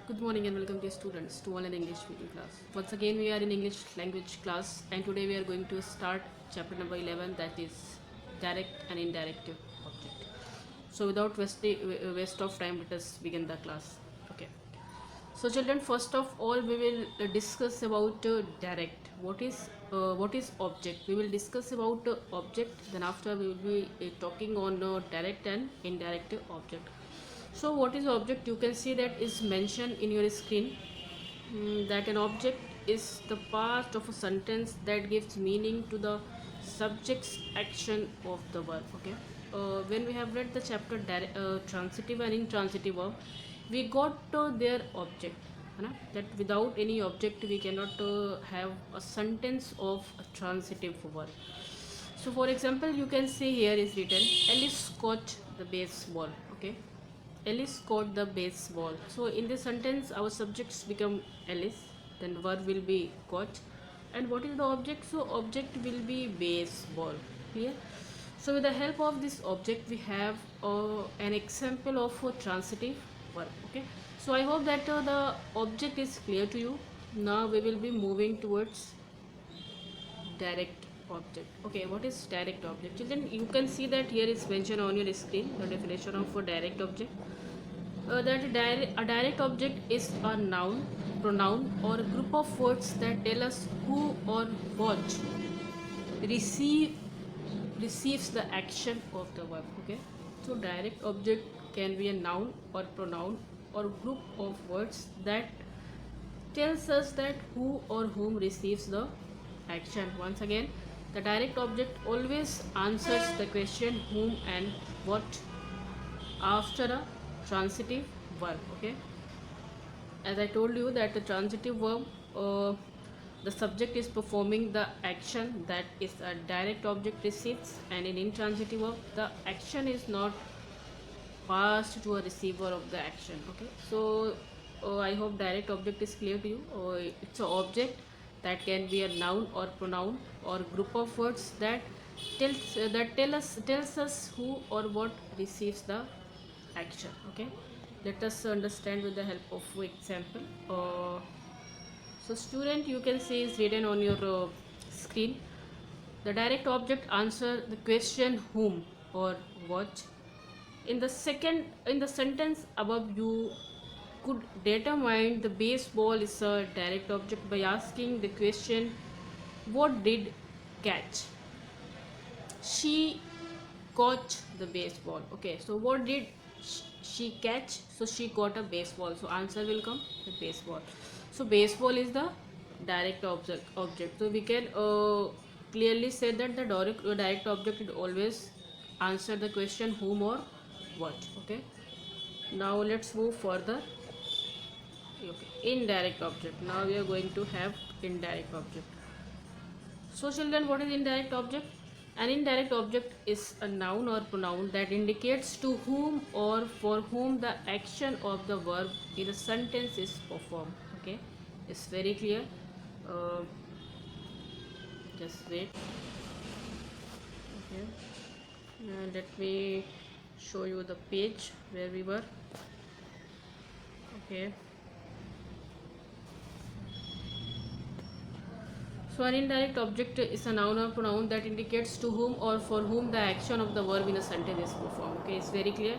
Good morning and welcome to students to online English speaking class. Once again we are in English language class and today we are going to start chapter number 11, that is direct and indirect object. So without waste of time, let us begin the class. Okay. So children, first of all we will discuss about direct. What is object? We will discuss about object, then after we will be talking on direct and indirect object. So what is object? You can see that is mentioned in your screen. That an object is the part of a sentence that gives meaning to the subject's action of the verb. Okay. When we have read the chapter transitive and intransitive verb, we got their object. That without any object we cannot have a sentence of a transitive verb. So for example, you can see here is written Alice caught the baseball. Okay. Alice caught the baseball. So in this sentence, our subjects become Alice, then verb will be caught. And what is the object? So object will be baseball. Clear? So with the help of this object, we have an example of a transitive verb. Okay. So I hope that the object is clear to you. Now we will be moving towards direct object. Okay, what is direct object? Children, you can see that here is mentioned on your screen the definition of a direct object. A direct object is a noun, pronoun, or a group of words that tell us who or what receive receives the action of the verb. Okay, so direct object can be a noun or pronoun or group of words that tells us that who or whom receives the action. Once again, the direct object always answers the question whom and what after a transitive verb. Okay, as I told you that the transitive verb, the subject is performing the action that is a direct object receives, and in intransitive verb the action is not passed to a receiver of the action. Okay, so I hope direct object is clear to you. It's an object that can be a noun or pronoun or group of words that tells us who or what receives the action. Okay, let us understand with the help of example. So student, you can see is written on your screen. The direct object answer the question whom or what. In the sentence above, you could determine the baseball is a direct object by asking the question what did catch. She caught the baseball. Okay, so what did she catch? So she caught a baseball, so answer will come the baseball. So baseball is the direct object. So we can clearly say that the direct object will always answer the question whom or what. Okay, now let's move further. Okay, indirect object. Now we are going to have indirect object. So children, what is indirect object? An indirect object is a noun or pronoun that indicates to whom or for whom the action of the verb in a sentence is performed. Okay, it's very clear. Uh, just wait. Okay, let me show you the page where we were. Okay. So an indirect object is a noun or pronoun that indicates to whom or for whom the action of the verb in a sentence is performed. Okay, it's very clear.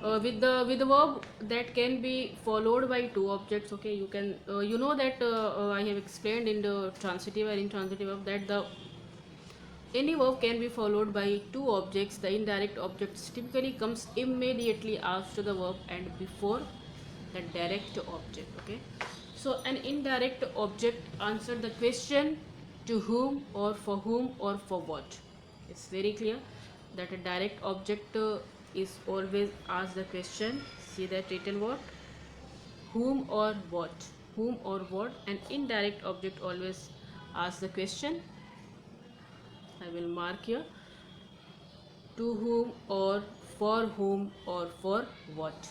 With the verb that can be followed by two objects. Okay, you can you know that I have explained in the transitive and intransitive verb that the any verb can be followed by two objects. The indirect object typically comes immediately after the verb and before the direct object. Okay, so an indirect object answered the question to whom or for what. It's very clear that a direct object is always asked the question. See that written word whom or what. An indirect object always asks the question. I will mark here to whom or for what.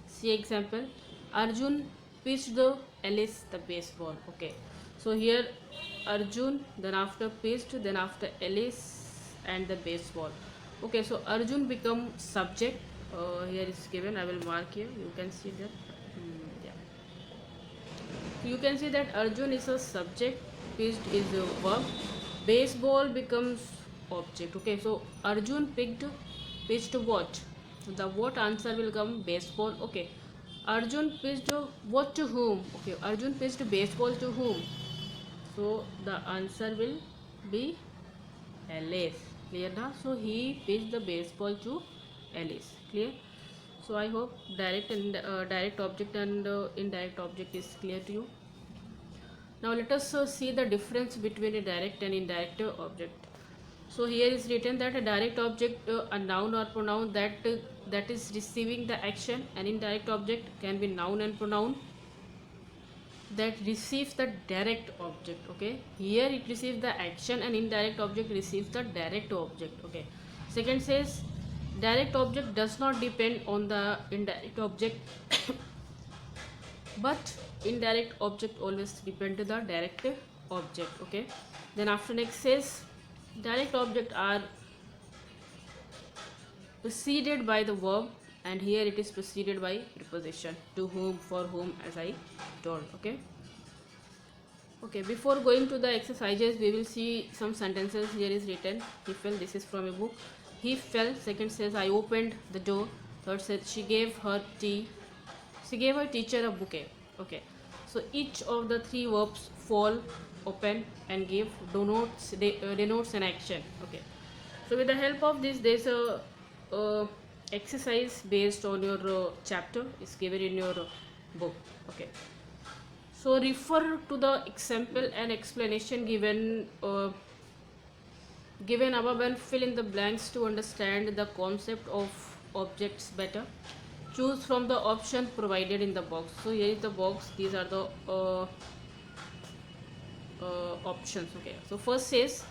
See example, Arjun pitched the Alice the baseball. Okay, so here Arjun, then after pitched, then after Alice and the baseball. Okay, so Arjun become subject. Here is given. I will mark here. You can see that. Yeah. So you can see that Arjun is a subject, pitched is a verb, baseball becomes object. Okay, so Arjun pitched what? The what answer will come? Baseball. Okay, Arjun pitched what to whom? Okay, Arjun pitched baseball to whom? So the answer will be Alice. Clear now? So he pitched the baseball to Alice. Clear? So I hope direct object and indirect object is clear to you. Now let us see the difference between a direct and indirect object. So here is written that a direct object, a noun or pronoun that is receiving the action. An indirect object can be noun and pronoun that receives the direct object. Okay, here it receives the action, and indirect object receives the direct object. Okay, second says direct object does not depend on the indirect object but indirect object always depend to the direct object. Okay, then after next says direct object are preceded by the verb, and here it is preceded by preposition, to whom, for whom, as I told. Okay, before going to the exercises we will see some sentences. Here is written he fell. This is from a book. He fell. Second says I opened the door. Third says she gave her teacher a bouquet. Okay, so each of the three verbs, fall, open and give, denotes an action. Okay, so with the help of this there is a exercise based on your chapter is given in your book. Okay, so refer to the example and explanation given above and fill in the blanks to understand the concept of objects better. Choose from the option provided in the box. So here is the box. These are the options. Okay, so first says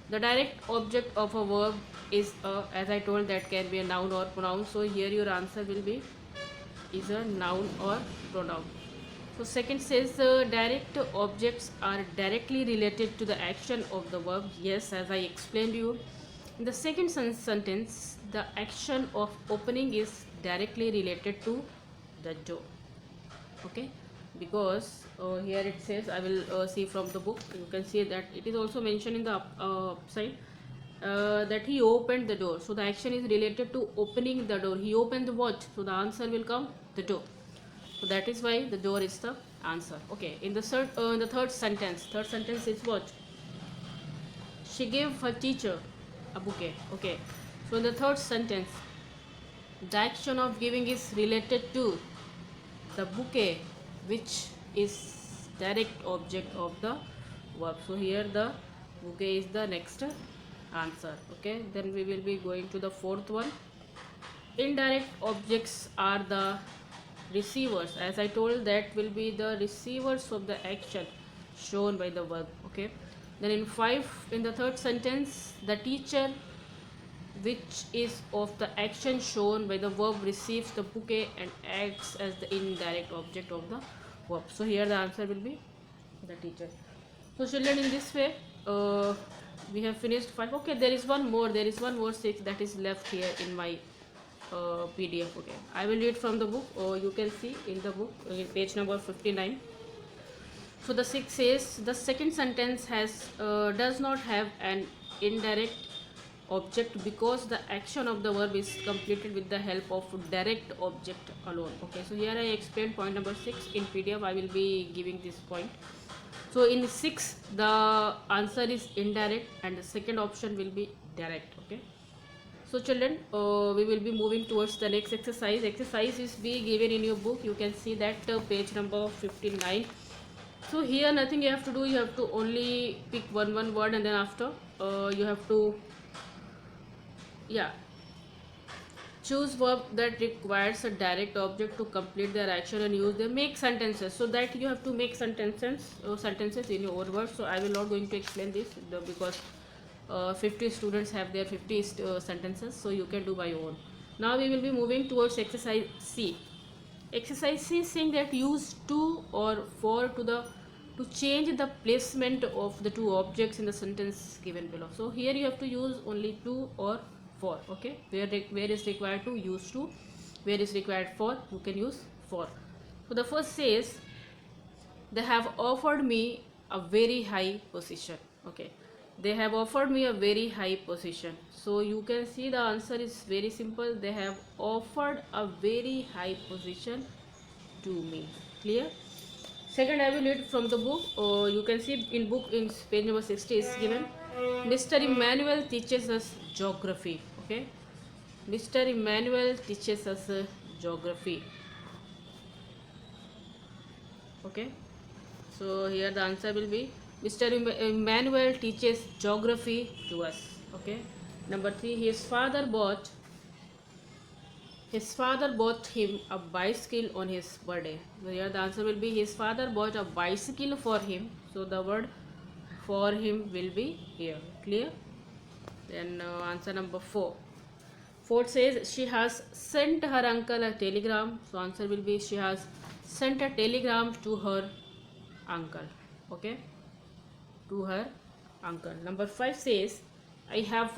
the direct object of a verb is as I told, that can be a noun or pronoun. So here your answer will be is a noun or pronoun. So second says direct objects are directly related to the action of the verb. Yes, as I explained you in the second sentence, the action of opening is directly related to the door. Okay, because here it says, I will see from the book, you can see that it is also mentioned in the upside that he opened the door. So the action is related to opening the door. He opened the what? So the answer will come the door. So that is why the door is the answer. Okay, in the third sentence is what? She gave her teacher a bouquet. Okay, so in the third sentence, the action of giving is related to the bouquet, which is direct object of the verb. So here the bouquet is the next answer. Okay, then we will be going to the fourth one. Indirect objects are the receivers. As I told, that will be the receivers of the action shown by the verb. Okay, then in the third sentence, the teacher, which is of the action shown by the verb, receives the bouquet and acts as the indirect object of the verb. So here the answer will be the teacher. So children, in this way we have finished 5. Okay, there is one more 6 that is left here in my PDF. Okay, I will read from the book. You can see in the book page number 59. So the 6 says the second sentence does not have an indirect object because the action of the verb is completed with the help of direct object alone. Okay, so here I explained point number 6. In PDF I will be giving this point. So in 6 the answer is indirect and the second option will be direct. Okay, so children, we will be moving towards the next exercise. Exercise is be given in your book. You can see that page number 59. So here nothing you have to do. You have to only pick one word, and then after you have to choose verb that requires a direct object to complete their action and use them. Make sentences. So that you have to make sentences in your own words. So I will not going to explain this because 50 students have their 50 sentences, so you can do by your own. Now we will be moving towards exercise C. Exercise C is saying that use to or for to change the placement of the two objects in the sentence given below. So here you have to use only to or for. Okay, where is required to, use to. Where is required for, you can use for. So the first says they have offered me a very high position. Okay, they have offered me a very high position. So you can see the answer is very simple. They have offered a very high position to me. Clear? Second, I will read from the book. You can see in book in page number 60 is given. Mr. Emmanuel teaches us geography. Okay, Mr. Emmanuel teaches us geography. Okay, so here the answer will be Mr. Emmanuel teaches geography to us. Okay, number 3, his father bought him a bicycle on his birthday. So here the answer will be his father bought a bicycle for him. So the word for him will be here. Clear? Then answer number 4. Fourth says she has sent her uncle a telegram. So answer will be she has sent a telegram to her uncle. Okay, to her uncle. Number 5 says I have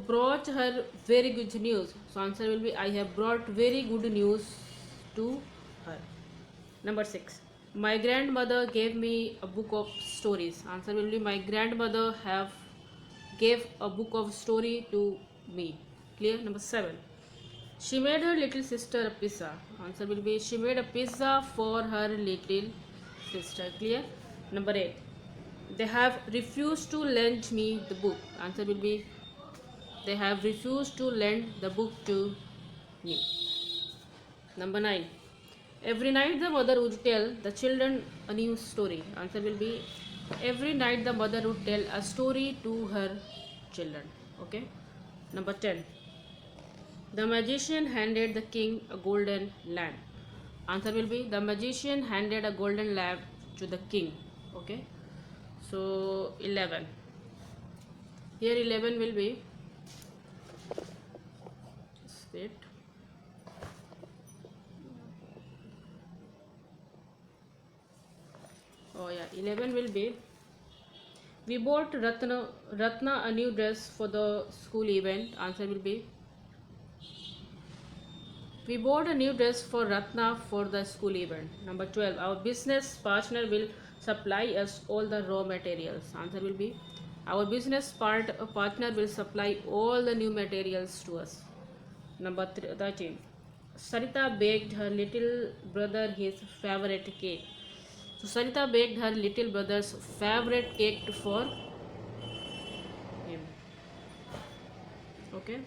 brought her very good news. So answer will be I have brought very good news to her. Number 6. My grandmother gave me a book of stories. Answer will be my grandmother gave a book of story to me. Clear? Number 7. She made her little sister a pizza. Answer will be she made a pizza for her little sister. Clear? Number 8. They have refused to lend me the book. Answer will be they have refused to lend the book to me. Number 9. Every night the mother would tell the children a new story. Answer will be every night the mother would tell a story to her children. Okay. Number 10. The magician handed the king a golden lamp. Answer will be the magician handed a golden lamp to the king. Okay. So 11. Here 11 will be wait. Oh yeah, 11 will be we bought Ratna a new dress for the school event. Answer will be we bought a new dress for Ratna for the school event. Number 12. Our business partner will supply us all the raw materials. Answer will be our business partner will supply all the new materials to us. Number 13. Sarita baked her little brother his favorite cake. So Sarita baked her little brother's favorite cake for him. Okay,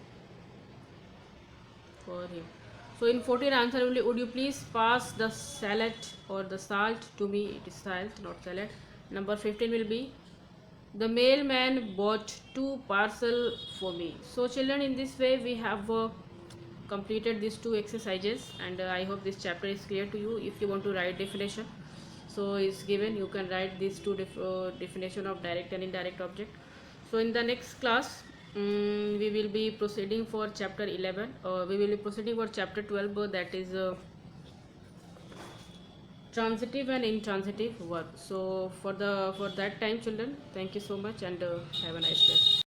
for him. So in 14 answer will be would you please pass the salad or the salt to me? It is salt, not salad. Number 15 will be the mailman bought 2 parcel for me. So children, in this way we have completed these 2 exercises, and I hope this chapter is clear to you. If you want to write definition, so is given you can write these 2 definition of direct and indirect object. So in the next class we will be proceeding for chapter 11, we will be proceeding for chapter 12, that is transitive and intransitive verb. So for that time children, thank you so much, and have a nice day.